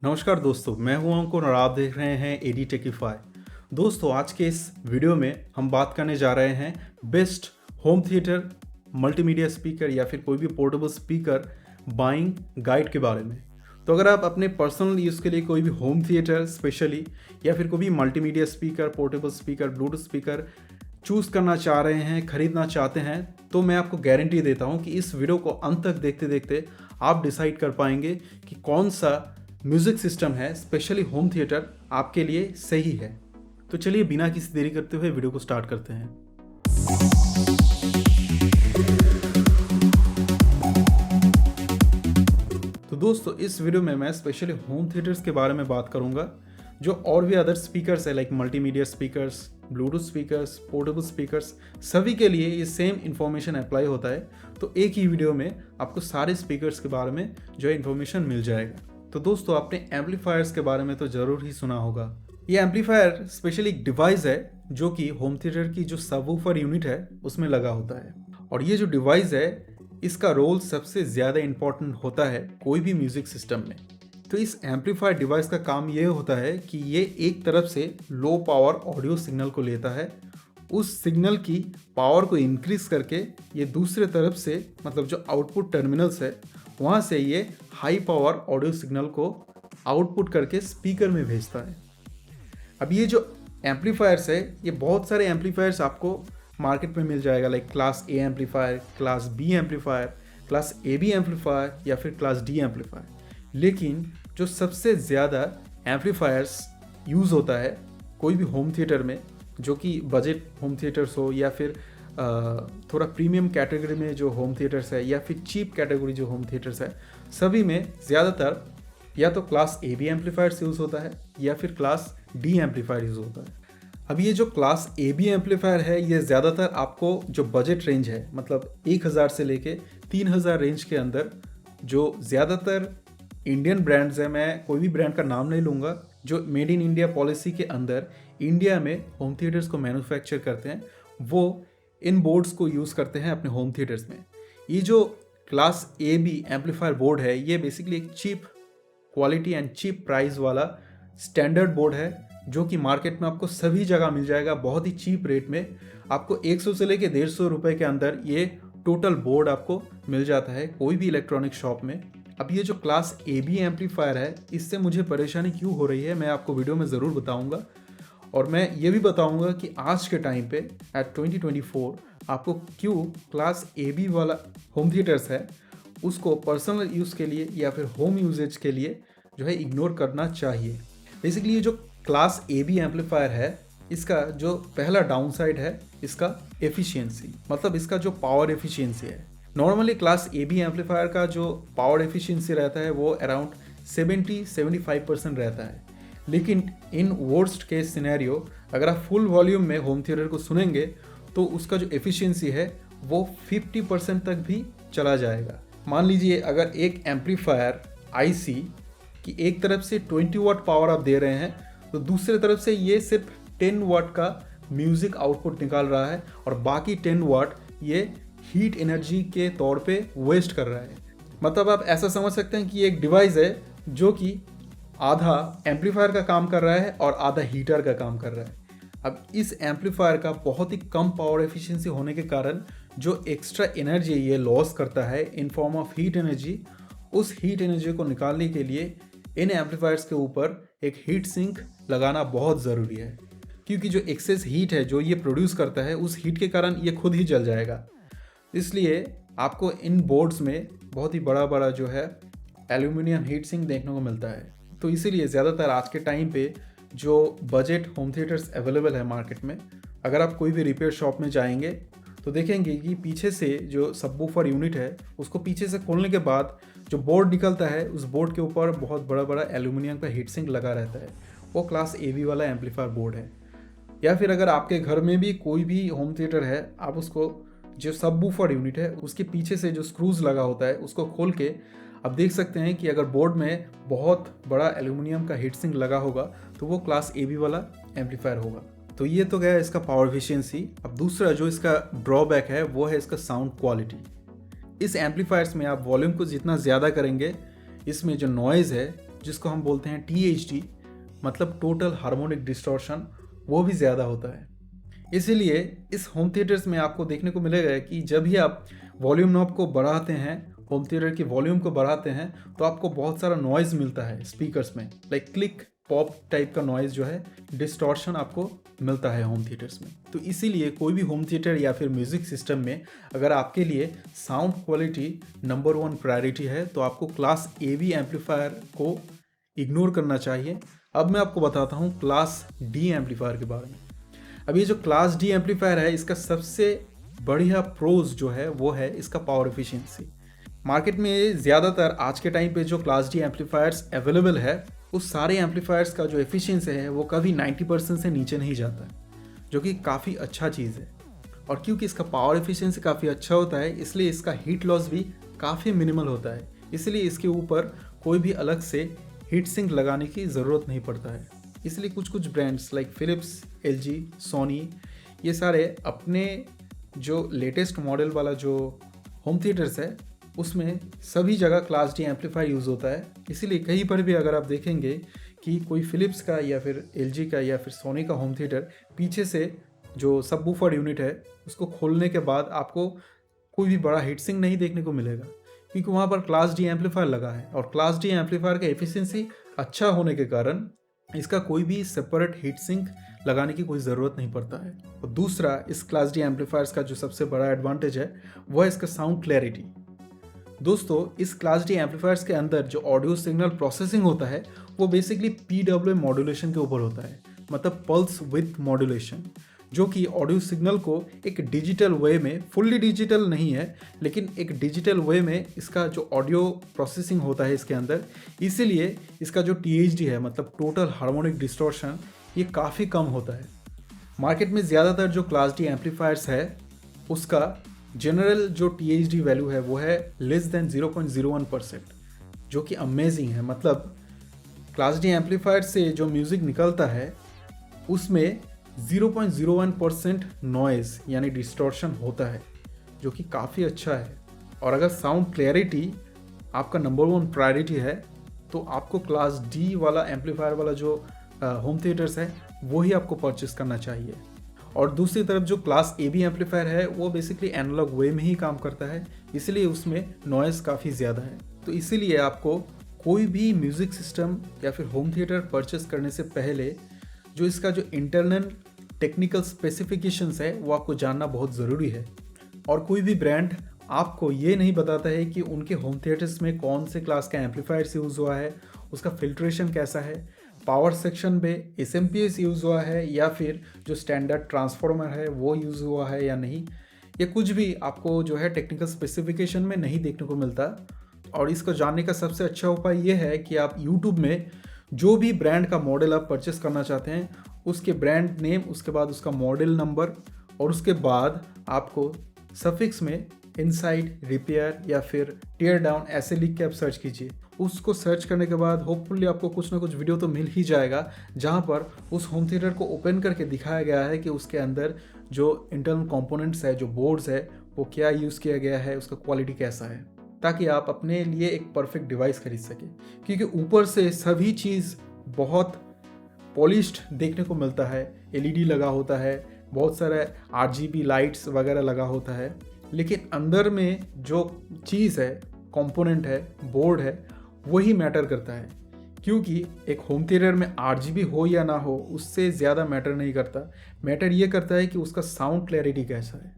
नमस्कार दोस्तों, मैं हूं अंकुर और आप देख रहे हैं एडी टेकिफाई। दोस्तों, आज के इस वीडियो में हम बात करने जा रहे हैं best home theatre multimedia speaker या फिर कोई भी पोर्टेबल स्पीकर बाइंग गाइड के बारे में। तो अगर आप अपने पर्सनल यूज़ के लिए कोई भी होम थिएटर स्पेशली या फिर कोई भी multimedia speaker, portable speaker, Bluetooth speaker choose करना चाह रहे हैं, ख़रीदना चाहते हैं, तो मैं आपको गारंटी देता हूं कि इस वीडियो को अंत तक देखते देखते आप डिसाइड कर पाएंगे कि कौन सा म्यूज़िक सिस्टम है स्पेशली होम थिएटर आपके लिए सही है। तो चलिए बिना किसी देरी करते हुए वीडियो को स्टार्ट करते हैं। तो दोस्तों, इस वीडियो में मैं स्पेशली होम थिएटर्स के बारे में बात करूंगा। जो और भी अदर स्पीकर्स है like multimedia speakers, Bluetooth speakers, portable speakers, सभी के लिए ये सेम इन्फॉर्मेशन अप्लाई होता है। तो एक ही वीडियो में आपको सारे स्पीकर्स के बारे में जो है इन्फॉर्मेशन मिल जाएगा। तो दोस्तों, आपने एम्पलीफायर्स के बारे में तो ज़रूर ही सुना होगा। ये एम्पलीफायर स्पेशली एक डिवाइस है जो कि होम थिएटर की जो सबवूफर यूनिट है उसमें लगा होता है। और ये जो डिवाइस है इसका रोल सबसे ज़्यादा इम्पॉर्टेंट होता है कोई भी म्यूज़िक सिस्टम में। तो इस एम्पलीफायर डिवाइस का काम ये होता है कि ये एक तरफ से लो पावर ऑडियो सिग्नल को लेता है, उस सिग्नल की पावर को इंक्रीज करके ये दूसरे तरफ से मतलब जो आउटपुट टर्मिनल्स है वहाँ से ये हाई पावर ऑडियो सिग्नल को आउटपुट करके स्पीकर में भेजता है। अब ये जो एम्पलीफायर्स है ये बहुत सारे एम्पलीफायर्स आपको मार्केट में मिल जाएगा like class A amplifier, class B amplifier, class A B amplifier या फिर क्लास डी एम्पलीफायर। लेकिन जो सबसे ज़्यादा एम्पलीफायर्स यूज़ होता है कोई भी होम थिएटर में, जो कि बजट होम थिएटर्स हो या फिर थोड़ा प्रीमियम कैटेगरी में जो होम थिएटर्स है या फिर चीप कैटेगरी जो होम थिएटर्स है, सभी में ज़्यादातर या तो class A B amplifiers use होता है या फिर क्लास डी एम्पलीफायर यूज़ होता है। अब ये जो क्लास ए बी एम्पलीफायर है ये ज़्यादातर आपको जो बजट रेंज है मतलब 1000 से लेके 3000 रेंज के अंदर, जो ज़्यादातर इंडियन ब्रांड्स है, मैं कोई भी ब्रांड का नाम नहीं लूँगा, जो मेड इन इंडिया पॉलिसी के अंदर इंडिया में होम थिएटर्स को मैन्युफैक्चर करते हैं, वो इन बोर्ड्स को यूज़ करते हैं अपने होम थिएटर्स में। ये जो class A B amplifier board है ये बेसिकली एक cheap quality and cheap price वाला स्टैंडर्ड बोर्ड है जो कि मार्केट में आपको सभी जगह मिल जाएगा बहुत ही चीप रेट में। आपको 100 से लेके 150 रुपये के अंदर ये टोटल बोर्ड आपको मिल जाता है कोई भी इलेक्ट्रॉनिक शॉप में। अब ये जो क्लास ए बी एम्पलीफायर है इससे मुझे परेशानी क्यों हो रही है मैं आपको वीडियो में ज़रूर बताऊँगा। और मैं ये भी बताऊंगा कि आज के टाइम पे एट 2024 आपको क्यों क्लास ए बी वाला होम थिएटर्स है उसको पर्सनल यूज़ के लिए या फिर होम यूजेज के लिए जो है इग्नोर करना चाहिए। बेसिकली ये जो क्लास ए बी एम्पलीफायर है इसका जो पहला डाउन साइड है इसका एफिशिएंसी, मतलब इसका जो पावर एफिशिएंसी है। Normally class A B amplifier का जो पावर एफिशिएंसी रहता है वो अराउंड 70-75% रहता है। लेकिन इन वर्स्ट केस सिनेरियो अगर आप फुल वॉल्यूम में होम थिएटर को सुनेंगे तो उसका जो एफिशिएंसी है वो 50% तक भी चला जाएगा। मान लीजिए अगर एक एम्पलीफायर आईसी की एक तरफ से 20 वाट पावर आप दे रहे हैं तो दूसरे तरफ से ये सिर्फ 10 वाट का म्यूज़िक आउटपुट निकाल रहा है और बाकी 10 वाट ये हीट एनर्जी के तौर पे वेस्ट कर रहा है। मतलब आप ऐसा समझ सकते हैं कि ये एक डिवाइस है जो कि आधा एम्पलीफायर का काम कर रहा है और आधा हीटर का काम कर रहा है। अब इस एम्पलीफायर का बहुत ही कम पावर एफिशिएंसी होने के कारण जो एक्स्ट्रा एनर्जी ये लॉस करता है in form of heat energy, उस हीट एनर्जी को निकालने के लिए इन एम्पलीफायर्स के ऊपर एक हीट सिंक लगाना बहुत ज़रूरी है, क्योंकि जो एक्सेस हीट है जो ये प्रोड्यूस करता है उस हीट के कारण ये खुद ही जल जाएगा। इसलिए आपको इन बोर्ड्स में बहुत ही बड़ा बड़ा जो है एल्यूमिनियम हीट सिंक देखने को मिलता है। तो इसीलिए ज़्यादातर आज के टाइम पे जो बजट होम थिएटर्स अवेलेबल है मार्केट में, अगर आप कोई भी रिपेयर शॉप में जाएंगे तो देखेंगे कि पीछे से जो सबवूफर यूनिट है उसको पीछे से खोलने के बाद जो बोर्ड निकलता है उस बोर्ड के ऊपर बहुत बड़ा बड़ा एल्यूमिनियम का हीट सिंक लगा रहता है। वो क्लास ए बी वाला एम्पलीफायर बोर्ड है। या फिर अगर आपके घर में भी कोई भी होम थिएटर है, आप उसको जो सबवूफर यूनिट है उसके पीछे से जो स्क्रूज लगा होता है उसको खोल के आप देख सकते हैं कि अगर बोर्ड में बहुत बड़ा एल्यूमिनियम का हीट सिंक लगा होगा तो वो क्लास ए बी वाला एम्पलीफायर होगा। तो ये तो गया इसका पावर एफिशिएंसी। अब दूसरा जो इसका ड्रॉबैक है वो है इसका साउंड क्वालिटी। इस एम्पलीफायर्स में आप वॉल्यूम को जितना ज़्यादा करेंगे इसमें जो नॉइज़ है जिसको हम बोलते हैं THD, मतलब टोटल हार्मोनिक डिस्टॉर्शन, वो भी ज़्यादा होता है। इसीलिए इस होम थिएटर्स में आपको देखने को मिलेगा कि जब भी आप वॉल्यूम नॉब को बढ़ाते हैं, होम थिएटर की वॉल्यूम को बढ़ाते हैं, तो आपको बहुत सारा नॉइज़ मिलता है स्पीकर्स में, लाइक क्लिक पॉप टाइप का नॉइज़ जो है, डिस्टॉर्शन आपको मिलता है होम थिएटर्स में। तो इसीलिए कोई भी होम थिएटर या फिर म्यूज़िक सिस्टम में अगर आपके लिए साउंड क्वालिटी नंबर 1 प्रायोरिटी है, तो आपको क्लास AB एम्पलीफायर को इग्नोर करना चाहिए। अब मैं आपको बताता हूँ क्लास D एम्पलीफायर के बारे में। अब ये जो क्लास D एम्पलीफायर है, इसका सबसे बढ़िया प्रोज जो है वो है इसका पावर एफिशिएंसी। मार्केट में ज़्यादातर आज के टाइम पे जो क्लास D एम्पलीफायर्स अवेलेबल है, उस सारे एम्पलीफायर्स का जो एफिशिएंसी है वो कभी 90% से नीचे नहीं जाता है, जो कि काफ़ी अच्छा चीज़ है। और क्योंकि इसका पावर एफिशिएंसी काफ़ी अच्छा होता है, इसलिए इसका हीट लॉस भी काफ़ी मिनिमल होता है। इसलिए इसके ऊपर कोई भी अलग से हीट सिंक लगाने की ज़रूरत नहीं पड़ता है। इसलिए कुछ कुछ brands like Philips, LG, Sony, ये सारे अपने जो लेटेस्ट मॉडल वाला जो होम थिएटर्स है, उसमें सभी जगह क्लास D एम्पलीफायर यूज़ होता है। इसीलिए कहीं पर भी अगर आप देखेंगे कि कोई फिलिप्स का या फिर LG का या फिर सोनी का होम थिएटर, पीछे से जो सबवूफर यूनिट है उसको खोलने के बाद आपको कोई भी बड़ा हीट सिंक नहीं देखने को मिलेगा, क्योंकि वहाँ पर क्लास D एम्पलीफायर लगा है। और क्लास D एम्पलीफायर का एफिशिएंसी अच्छा होने के कारण इसका कोई भी सेपरेट हीट सिंक लगाने की कोई ज़रूरत नहीं पड़ता है। और दूसरा, इस क्लास D एम्पलीफायर्स का जो सबसे बड़ा एडवांटेज है वो है इसका साउंड क्लैरिटी। दोस्तों, इस क्लास D एम्पलीफायर्स के अंदर जो ऑडियो सिग्नल प्रोसेसिंग होता है वो बेसिकली PWM मॉड्यूलेशन के ऊपर होता है, मतलब पल्स विथ मॉड्यूलेशन, जो कि ऑडियो सिग्नल को एक डिजिटल वे में, फुल्ली डिजिटल नहीं है लेकिन एक डिजिटल वे में इसका जो ऑडियो प्रोसेसिंग होता है इसके अंदर, इसीलिए इसका जो THD है, मतलब टोटल हार्मोनिक डिस्टॉर्शन, ये काफ़ी कम होता है। मार्केट में ज़्यादातर जो क्लास D एम्पलीफायर्स है उसका जनरल जो THD वैल्यू है वो है लेस देन 0.01%, जो कि अमेजिंग है। मतलब क्लास D एम्पलीफायर से जो म्यूज़िक निकलता है उसमें 0.01% नॉइज़ यानी डिस्टॉर्शन होता है, जो कि काफ़ी अच्छा है। और अगर साउंड क्लैरिटी आपका नंबर 1 प्रायोरिटी है, तो आपको क्लास D वाला एम्पलीफायर वाला जो होम थिएटर्स है वो ही आपको परचेस करना चाहिए। और दूसरी तरफ जो क्लास AB एम्पलीफायर है वो बेसिकली एनालॉग वे में ही काम करता है, इसलिए उसमें नॉइज़ काफ़ी ज़्यादा है। तो इसीलिए आपको कोई भी म्यूज़िक सिस्टम या फिर होम थिएटर परचेस करने से पहले जो इसका जो इंटरनल टेक्निकल स्पेसिफिकेशंस है वो आपको जानना बहुत ज़रूरी है। और कोई भी ब्रांड आपको ये नहीं बताता है कि उनके होम थिएटर्स में कौन से क्लास का एम्पलीफायर्स यूज़ हुआ है, उसका फिल्ट्रेशन कैसा है, पावर सेक्शन में SMPS यूज़ हुआ है या फिर जो स्टैंडर्ड ट्रांसफार्मर है वो यूज़ हुआ है या नहीं, ये कुछ भी आपको जो है टेक्निकल स्पेसिफिकेशन में नहीं देखने को मिलता। और इसको जानने का सबसे अच्छा उपाय ये है कि आप YouTube में जो भी ब्रांड का मॉडल आप परचेस करना चाहते हैं उसके ब्रांड नेम, उसके बाद उसका मॉडल नंबर, और उसके बाद आपको सफिक्स में इनसाइड, रिपेयर या फिर टीयर डाउन ऐसे लिख के आप सर्च कीजिए। उसको सर्च करने के बाद होपफुली आपको कुछ ना कुछ वीडियो तो मिल ही जाएगा, जहाँ पर उस होम थिएटर को ओपन करके दिखाया गया है कि उसके अंदर जो इंटरनल कंपोनेंट्स है, जो बोर्ड्स है, वो क्या यूज़ किया गया है, उसका क्वालिटी कैसा है, ताकि आप अपने लिए एक परफेक्ट डिवाइस खरीद सकें। क्योंकि ऊपर से सभी चीज़ बहुत पॉलिश्ड देखने को मिलता है, LED लगा होता है, बहुत सारे RGB लाइट्स वगैरह लगा होता है, लेकिन अंदर में जो चीज़ है, कंपोनेंट है, बोर्ड है, वही मैटर करता है। क्योंकि एक होम थिएटर में RGB हो या ना हो उससे ज़्यादा मैटर नहीं करता। मैटर ये करता है कि उसका साउंड क्लैरिटी कैसा है।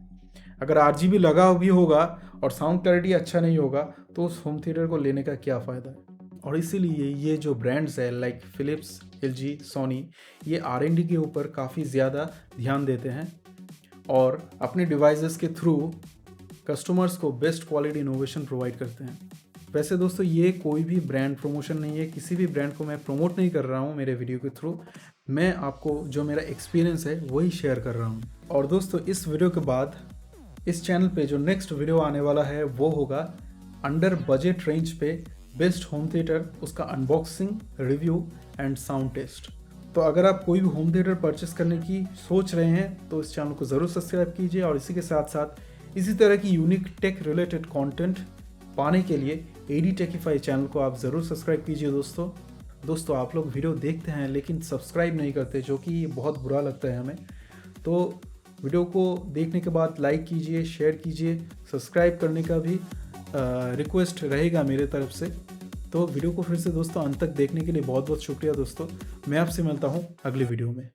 अगर RGB लगा भी होगा और साउंड क्लैरिटी अच्छा नहीं होगा तो उस होम थिएटर को लेने का क्या फ़ायदा है। और इसीलिए ये जो ब्रांड्स है लाइक फिलिप्स, LG, सोनी, ये R&D के ऊपर काफ़ी ज़्यादा ध्यान देते हैं और अपने डिवाइसेस के थ्रू कस्टमर्स को बेस्ट क्वालिटी इनोवेशन प्रोवाइड करते हैं। वैसे दोस्तों, ये कोई भी ब्रांड प्रमोशन नहीं है, किसी भी ब्रांड को मैं प्रमोट नहीं कर रहा हूँ मेरे वीडियो के थ्रू। मैं आपको जो मेरा एक्सपीरियंस है वही शेयर कर रहा हूँ। और दोस्तों, इस वीडियो के बाद इस चैनल पे जो नेक्स्ट वीडियो आने वाला है वो होगा अंडर बजट रेंज पे बेस्ट होम थिएटर, उसका unboxing, review and sound test. तो अगर आप कोई भी होम थिएटर परचेस करने की सोच रहे हैं तो इस चैनल को ज़रूर सब्सक्राइब कीजिए। और इसी के साथ साथ इसी तरह की यूनिक टेक रिलेटेड कंटेंट पाने के लिए AD Techify चैनल को आप ज़रूर सब्सक्राइब कीजिए दोस्तों। दोस्तों आप लोग वीडियो देखते हैं लेकिन सब्सक्राइब नहीं करते, जो कि बहुत बुरा लगता है हमें। तो वीडियो को देखने के बाद लाइक कीजिए, शेयर कीजिए, सब्सक्राइब करने का भी रिक्वेस्ट रहेगा मेरे तरफ से। तो वीडियो को फिर से दोस्तों अंत तक देखने के लिए बहुत बहुत शुक्रिया दोस्तों। मैं आपसे मिलता हूँ अगले वीडियो में।